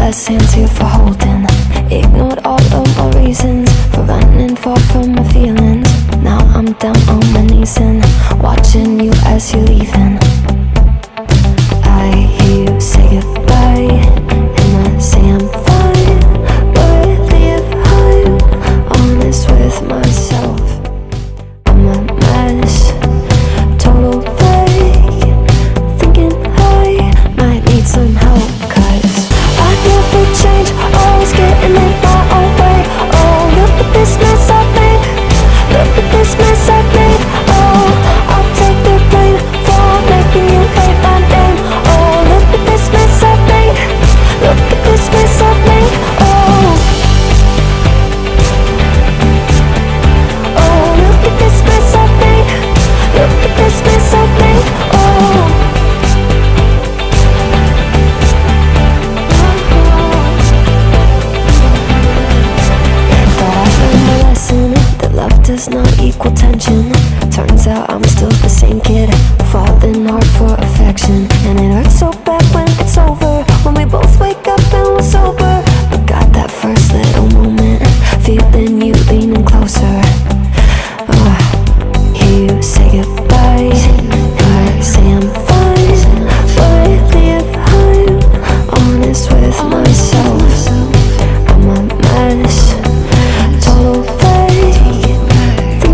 less hands here for holding. Ignored all of my reasons for running far from my feelings. Now I'm down on my knees and watching you as you're leaving. I hear you say goodbye and I say I'm fine, but if I'm honest with myself, I'm a mess, total fake, thinking I might need some help. Cause I never change, always getting in my own way. Oh, look at this mess I made, look at this mess I made. Oh, I'll take the blame for making you hate my name. Oh, look at this mess I made, look at this mess I made. Oh, oh, look at this mess I made, look at this mess I made. Oh, but I learned my lesson that love does not equal tension.